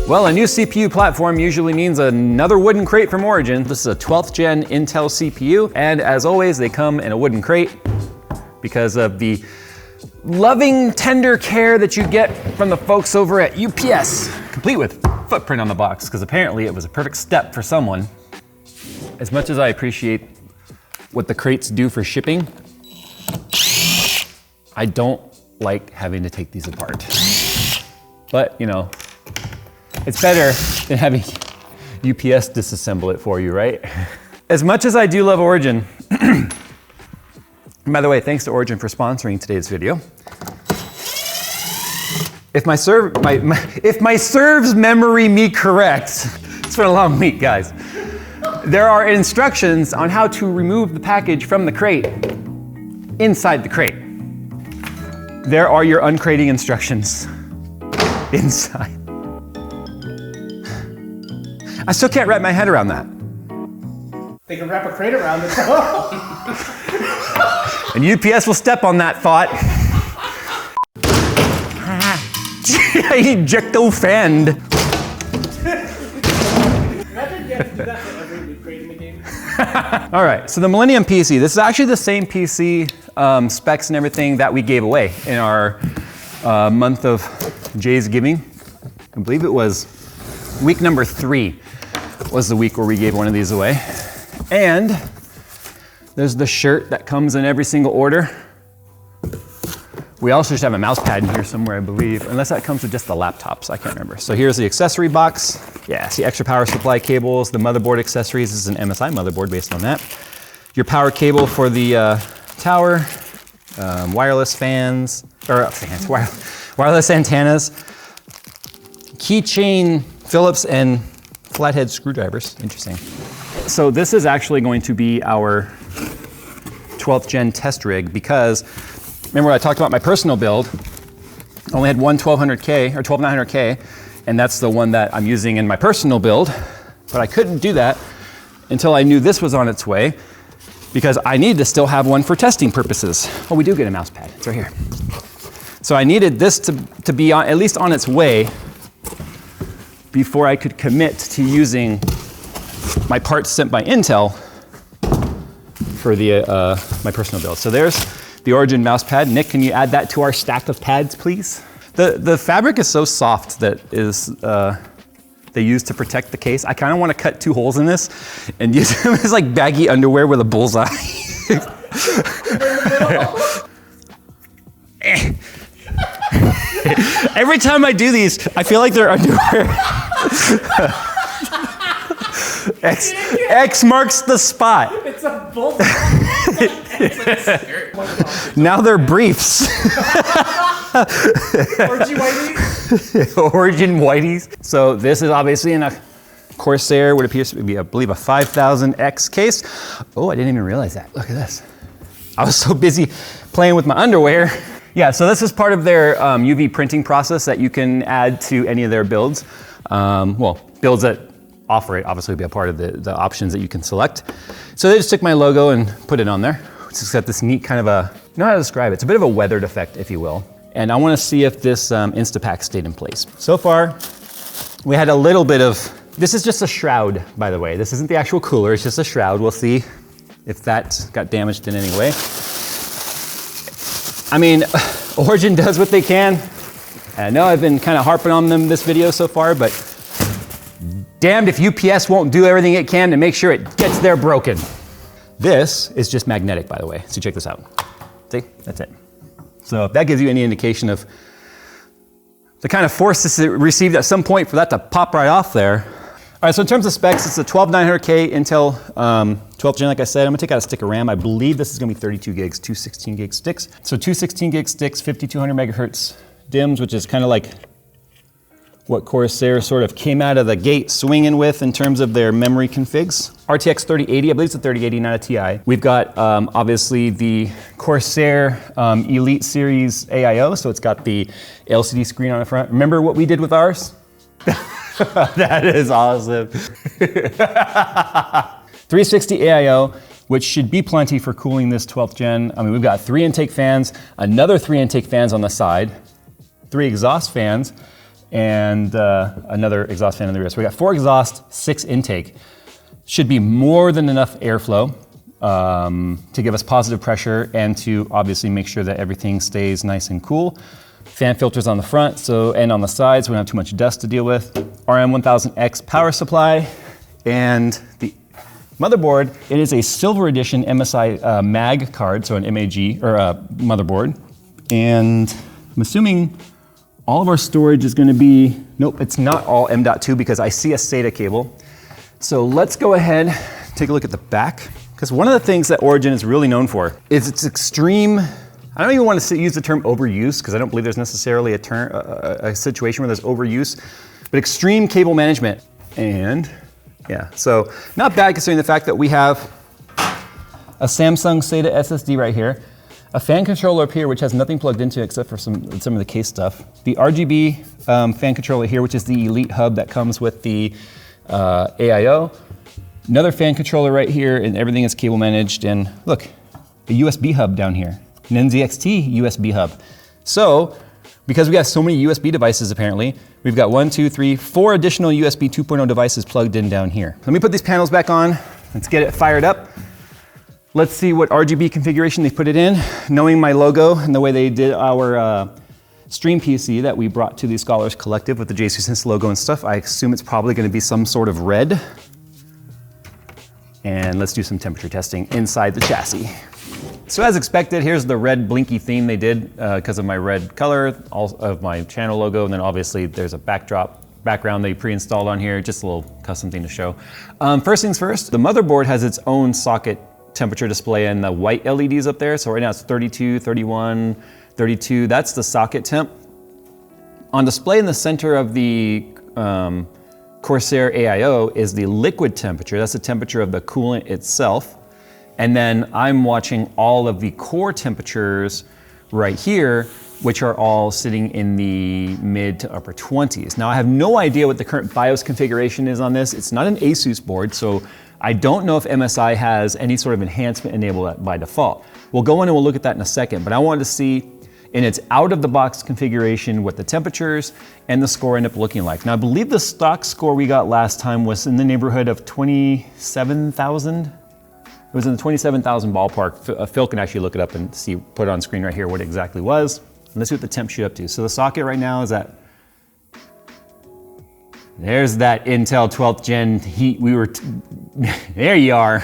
Well, a new CPU platform usually means another wooden crate from Origin. This is a 12th gen Intel CPU, and as always, they come in a wooden crate because of the loving, tender care that you get from the folks over at UPS, complete with footprint on the box, because apparently it was a perfect step for someone. As much as I appreciate what the crates do for shipping, I don't like having to take these apart. But, you know, it's better than having UPS disassemble it for you, right? As much as I do love Origin, by the way, thanks to Origin for sponsoring today's video. If my serves memory me correct, it's been a long week, guys. There are instructions on how to remove the package from the crate inside the crate. There are your uncrating instructions inside. I still can't wrap my head around that. They can wrap a crate around it. And UPS will step on that thought. Ejecto-fend. Imagine you have to do that for every new crate in the game. All right, so the Millennium PC, this is actually the same PC specs and everything that we gave away in our month of Jay's Giving. I believe it was week number 3 was the week where we gave one of these away. And there's the shirt that comes in every single order. We also just have a mouse pad in here somewhere, I believe, unless that comes with just the laptops, I can't remember. So here's the accessory box. Yeah, see extra power supply cables, the motherboard accessories. This is an MSI motherboard based on that. Your power cable for the tower, wireless fans, or wireless antennas, keychain Phillips and flathead screwdrivers. Interesting. So this is actually going to be our 12th gen test rig because remember I talked about my personal build. I only had one 1200K or 12900K, and that's the one that I'm using in my personal build. But I couldn't do that until I knew this was on its way because I needed to still have one for testing purposes. Oh, we do get a mouse pad. It's right here. So I needed this to be on, at least on its way before I could commit to using my parts sent by Intel for the my personal build. So there's the Origin mouse pad. Nick, can you add that to our stack of pads, please? The fabric is so soft that is they use to protect the case. I kind of want to cut 2 holes in this and use them as like baggy underwear with a bullseye. Every time I do these, I feel like they're underwear. X marks the spot. It's a bull. Now they're briefs. Origin whiteys. Origin whiteys. So this is obviously in a Corsair, what appears to be, I believe, a 5000X case. Oh, I didn't even realize that. Look at this. I was so busy playing with my underwear. Yeah, so this is part of their UV printing process that you can add to any of their builds. Well, builds that offer it obviously will be a part of the options that you can select. So they just took my logo and put it on there. It's just got this neat kind of a, you know how to describe it. It's a bit of a weathered effect, if you will. And I want to see if this Instapak stayed in place. So far, we had a little bit of, this is just a shroud, by the way. This isn't the actual cooler, it's just a shroud. We'll see if that got damaged in any way. I mean, Origin does what they can. I know I've been kind of harping on them this video so far, but damned if UPS won't do everything it can to make sure it gets there broken. This is just magnetic, by the way. So check this out. See, that's it. So if that gives you any indication of the kind of force this received at some point for that to pop right off there. All right, so in terms of specs, it's a 12900K Intel 12th gen, like I said. I'm gonna take out a stick of RAM. I believe this is gonna be 32 gigs, 2 16 gig sticks. So 2 16 gig sticks, 5200 megahertz DIMMs, which is kind of like what Corsair sort of came out of the gate swinging with in terms of their memory configs. RTX 3080, I believe it's a 3080, not a Ti. We've got obviously the Corsair Elite Series AIO, so it's got the LCD screen on the front. Remember what we did with ours? That is awesome. 360 AIO, which should be plenty for cooling this 12th gen. I mean, we've got 3 intake fans, another 3 intake fans on the side, 3 exhaust fans, and another exhaust fan in the rear. So we got 4 exhaust, 6 intake. Should be more than enough airflow to give us positive pressure and to obviously make sure that everything stays nice and cool. Fan filters on the front and on the sides, so we don't have too much dust to deal with. RM1000X power supply, and the motherboard, it is a silver edition MSI MAG card, so an MAG, or a motherboard. And I'm assuming all of our storage is gonna be, nope, it's not all M.2 because I see a SATA cable. So let's go ahead, take a look at the back. Because one of the things that Origin is really known for is its extreme, I don't even want to use the term overuse, because I don't believe there's necessarily a situation where there's overuse, but extreme cable management. And yeah, so not bad considering the fact that we have a Samsung SATA SSD right here, a fan controller up here which has nothing plugged into except for some of the case stuff, the RGB fan controller here, which is the Elite hub that comes with the AIO, another fan controller right here, and everything is cable managed, and look, a USB hub down here, an NZXT USB hub. So, because we got so many USB devices apparently, we've got 4 additional USB 2.0 devices plugged in down here. Let me put these panels back on, let's get it fired up. Let's see what RGB configuration they put it in. Knowing my logo and the way they did our Stream PC that we brought to the Scholars Collective with the JCSense logo and stuff, I assume it's probably gonna be some sort of red. And let's do some temperature testing inside the chassis. So as expected, here's the red blinky theme they did because of my red color, all of my channel logo, and then obviously there's a background they pre-installed on here, just a little custom thing to show. First things first, the motherboard has its own socket temperature display and the white LEDs up there. So right now it's 32, 31, 32, that's the socket temp. On display in the center of the Corsair AIO is the liquid temperature. That's the temperature of the coolant itself. And then I'm watching all of the core temperatures right here, which are all sitting in the mid to upper 20s. Now I have no idea what the current BIOS configuration is on this. It's not an ASUS board, so I don't know if MSI has any sort of enhancement enabled by default. We'll go in and we'll look at that in a second, but I wanted to see in its out-of-the-box configuration what the temperatures and the score end up looking like. Now, I believe the stock score we got last time was in the neighborhood of 27,000. It was in the 27,000 ballpark. Phil can actually look it up and see, put it on screen right here what it exactly was. And let's see what the temp shoot up to. So the socket right now is at, there's that Intel 12th gen heat. There you are.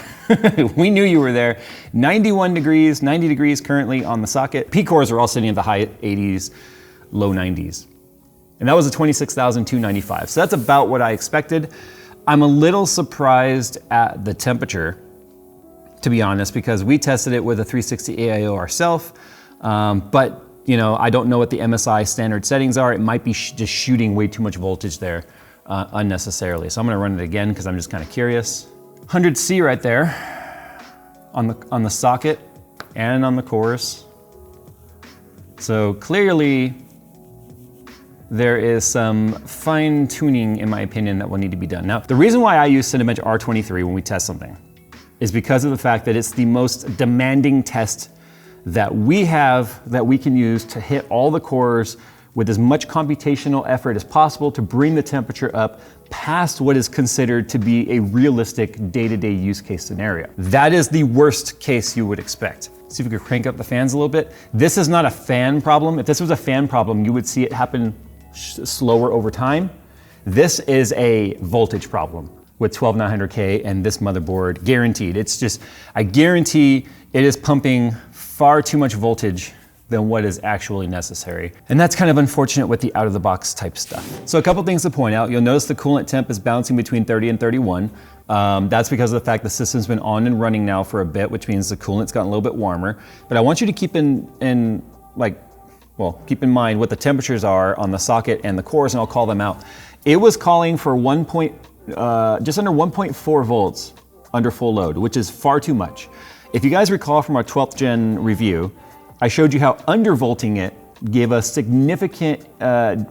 We knew you were there. 91 degrees, 90 degrees currently on the socket. P-cores are all sitting at the high 80s, low 90s. And that was a 26,295. So that's about what I expected. I'm a little surprised at the temperature, to be honest, because we tested it with a 360 AIO ourselves. But you know, I don't know what the MSI standard settings are. It might be just shooting way too much voltage there unnecessarily. So I'm gonna run it again because I'm just kind of curious. 100C right there on the socket and on the cores. So clearly there is some fine tuning, in my opinion, that will need to be done. Now, the reason why I use Cinebench R23 when we test something is because of the fact that it's the most demanding test that we have, that we can use to hit all the cores with as much computational effort as possible to bring the temperature up past what is considered to be a realistic day-to-day use case scenario. That is the worst case you would expect. See if we could crank up the fans a little bit. This is not a fan problem. If this was a fan problem, you would see it happen slower over time. This is a voltage problem with 12900K and this motherboard, guaranteed. It's just, I guarantee it is pumping far too much voltage than what is actually necessary. And that's kind of unfortunate with the out-of-the-box type stuff. So a couple things to point out. You'll notice the coolant temp is bouncing between 30 and 31. That's because of the fact the system's been on and running now for a bit, which means the coolant's gotten a little bit warmer. But I want you to keep keep in mind what the temperatures are on the socket and the cores, and I'll call them out. It was calling for just under 1.4 volts under full load, which is far too much. If you guys recall from our 12th gen review, I showed you how undervolting it gave us significant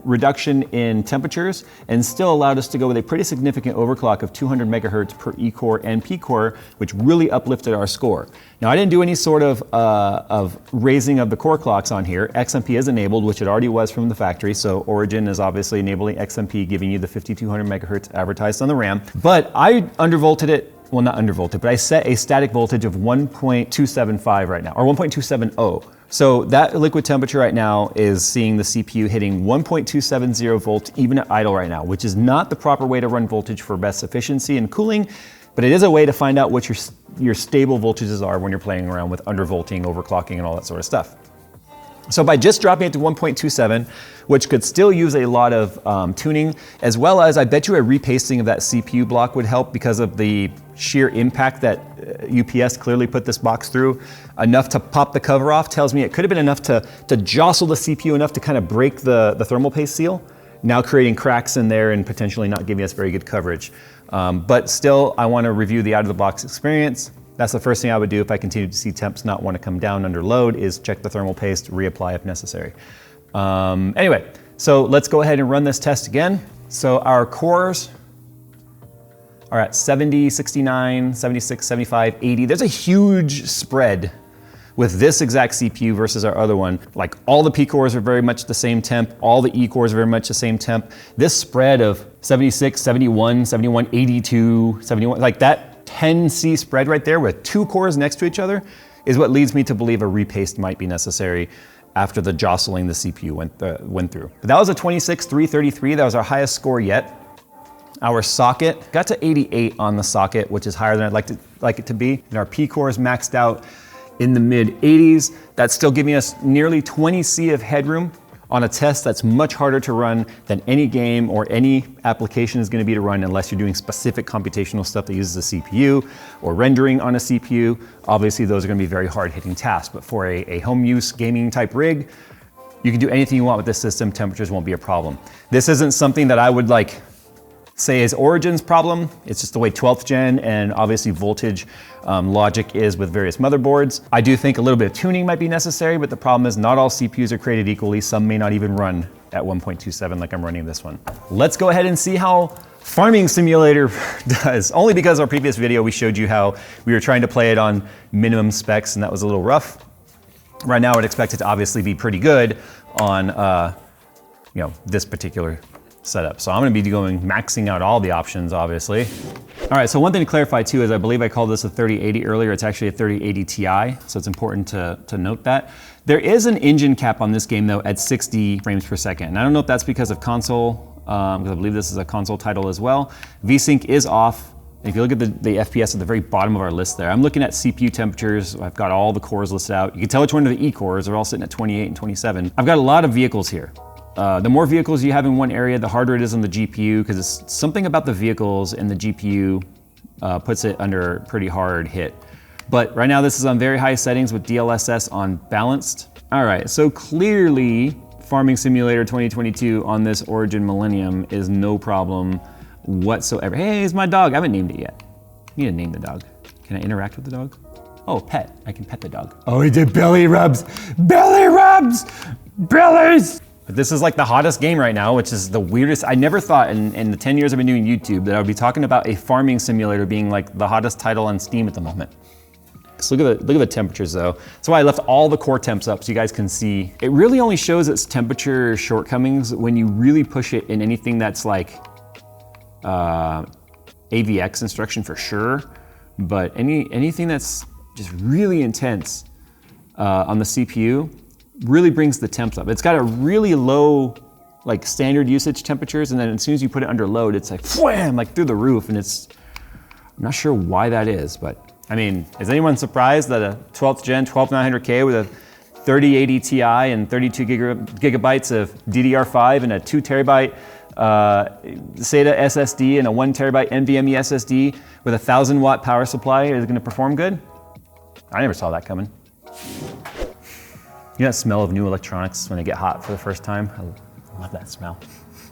reduction in temperatures and still allowed us to go with a pretty significant overclock of 200 megahertz per E-core and P-core, which really uplifted our score. Now, I didn't do any sort of raising of the core clocks on here. XMP is enabled, which it already was from the factory, so Origin is obviously enabling XMP, giving you the 5200 megahertz advertised on the RAM. But I undervolted it, well, not undervolted, but I set a static voltage of 1.275 right now, or 1.270. So that liquid temperature right now is seeing the CPU hitting 1.270 volts even at idle right now, which is not the proper way to run voltage for best efficiency and cooling, but it is a way to find out what your stable voltages are when you're playing around with undervolting, overclocking, and all that sort of stuff. So by just dropping it to 1.27, which could still use a lot of tuning, as well as I bet you a repasting of that CPU block would help because of the sheer impact that UPS clearly put this box through. Enough to pop the cover off tells me it could have been enough to jostle the CPU enough to kind of break the thermal paste seal, now creating cracks in there and potentially not giving us very good coverage. But still, I want to review the out-of-the-box experience. That's the first thing I would do if I continue to see temps not want to come down under load, is check the thermal paste, reapply if necessary. Anyway, so let's go ahead and run this test again. So our cores are at 70, 69, 76, 75, 80. There's a huge spread with this exact CPU versus our other one. Like all the P cores are very much the same temp, all the E cores are very much the same temp. This spread of 76, 71, 71, 82, 71, like that 10C spread right there with two cores next to each other is what leads me to believe a repaste might be necessary after the jostling the CPU went through. But that was a 26,333. That was our highest score yet. Our socket got to 88 on the socket, which is higher than I'd like it to be. And our P cores maxed out in the mid 80s. That's still giving us nearly 20C of headroom on a test that's much harder to run than any game or any application is going to be to run unless you're doing specific computational stuff that uses a CPU or rendering on a CPU. Obviously, those are going to be very hard-hitting tasks, but for a home use gaming type rig, you can do anything you want with this system. Temperatures won't be a problem. This isn't something that I would say is Origin's problem. It's just the way 12th gen and obviously voltage logic is with various motherboards. I do think a little bit of tuning might be necessary, but the problem is not all CPUs are created equally. Some may not even run at 1.27 like I'm running this one. Let's go ahead and see how Farming Simulator does. Only because our previous video we showed you how we were trying to play it on minimum specs and that was a little rough. Right now I'd expect it to obviously be pretty good on this particular setup. So I'm going to be maxing out all the options, obviously. All right, so one thing to clarify too is I believe I called this a 3080 earlier. It's actually a 3080 Ti, so it's important to note that. There is an engine cap on this game though at 60 frames per second. And I don't know if that's because of console, because I believe this is a console title as well. VSync is off. If you look at the FPS at the very bottom of our list there, I'm looking at CPU temperatures. I've got all the cores listed out. You can tell which one are the E cores. They're all sitting at 28 and 27. I've got a lot of vehicles here. The more vehicles you have in one area, the harder it is on the GPU, because it's something about the vehicles and the GPU puts it under pretty hard hit. But right now this is on very high settings with DLSS on balanced. All right, so clearly Farming Simulator 2022 on this Origin Millennium is no problem whatsoever. Hey, it's my dog. I haven't named it yet. You need to name the dog. Can I interact with the dog? Oh, pet. I can pet the dog. Oh, he did belly rubs. Belly rubs! Bellies! But this is like the hottest game right now, which is the weirdest. I never thought in the 10 years I've been doing YouTube that I would be talking about a farming simulator being like the hottest title on Steam at the moment. So look at the temperatures though. That's why I left all the core temps up so you guys can see. It really only shows its temperature shortcomings when you really push it in anything that's like AVX instruction for sure, but anything that's just really intense on the CPU really brings the temps up. It's got a really low, like standard usage temperatures, and then as soon as you put it under load, it's like wham, like through the roof, and I'm not sure why that is, but I mean, is anyone surprised that a 12th gen 12900K with a 3080 Ti and 32 gigabytes of DDR5 and a 2 terabyte SATA SSD and a 1 terabyte NVMe SSD with a 1000 watt power supply is gonna perform good? I never saw that coming. You know that smell of new electronics when they get hot for the first time? Love that smell.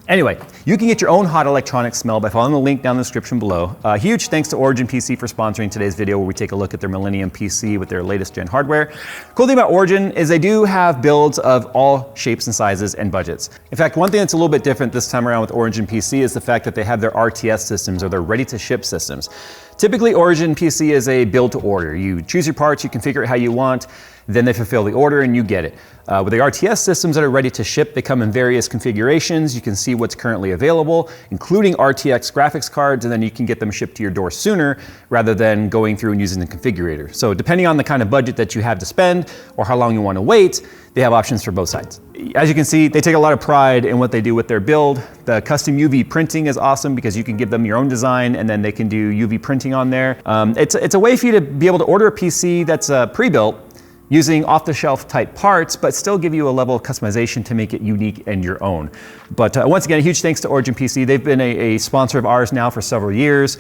Anyway, you can get your own hot electronics smell by following the link down in the description below. Huge thanks to Origin PC for sponsoring today's video where we take a look at their Millennium PC with their latest gen hardware. Cool thing about Origin is they do have builds of all shapes and sizes and budgets. In fact, one thing that's a little bit different this time around with Origin PC is the fact that they have their RTS systems, or their ready-to-ship systems. Typically, Origin PC is a build to order. You choose your parts, you configure it how you want, then they fulfill the order and you get it. With the RTS systems that are ready to ship, they come in various configurations. You can see what's currently available, including RTX graphics cards, and then you can get them shipped to your door sooner rather than going through and using the configurator. So depending on the kind of budget that you have to spend or how long you want to wait, they have options for both sides. As you can see, they take a lot of pride in what they do with their build. The custom UV printing is awesome because you can give them your own design and then they can do UV printing on there. It's a way for you to be able to order a PC that's pre-built using off-the-shelf type parts, but still give you a level of customization to make it unique and your own. But once again, a huge thanks to Origin PC. They've been a sponsor of ours now for several years.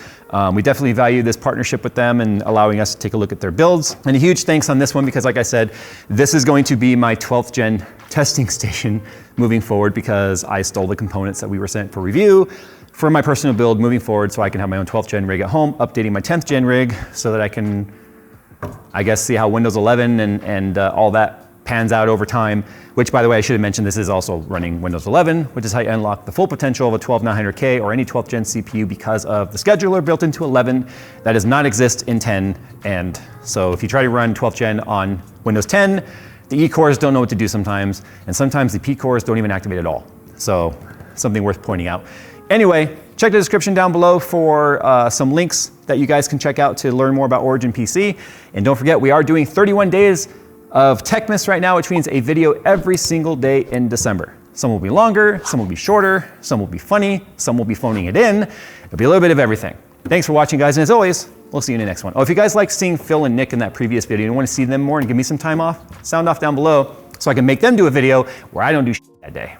We definitely value this partnership with them and allowing us to take a look at their builds. And a huge thanks on this one because, like I said, this is going to be my 12th gen testing station moving forward because I stole the components that we were sent for review for my personal build moving forward so I can have my own 12th gen rig at home, updating my 10th gen rig so that I can, I guess, see how Windows 11 and all that pans out over time, which, by the way, I should have mentioned, this is also running Windows 11, which is how you unlock the full potential of a 12900K or any 12th gen CPU because of the scheduler built into 11 that does not exist in 10. And so if you try to run 12th gen on Windows 10, the E cores don't know what to do sometimes, and sometimes the P cores don't even activate at all. So something worth pointing out. Anyway, check the description down below for some links that you guys can check out to learn more about Origin PC. And don't forget, we are doing 31 days of Techmas right now, which means a video every single day in December. Some will be longer, some will be shorter, some will be funny, some will be phoning it in. It'll be a little bit of everything. Thanks for watching, guys, and as always, we'll see you in the next one. Oh, if you guys like seeing Phil and Nick in that previous video and want to see them more and give me some time off, sound off down below so I can make them do a video where I don't do shit that day.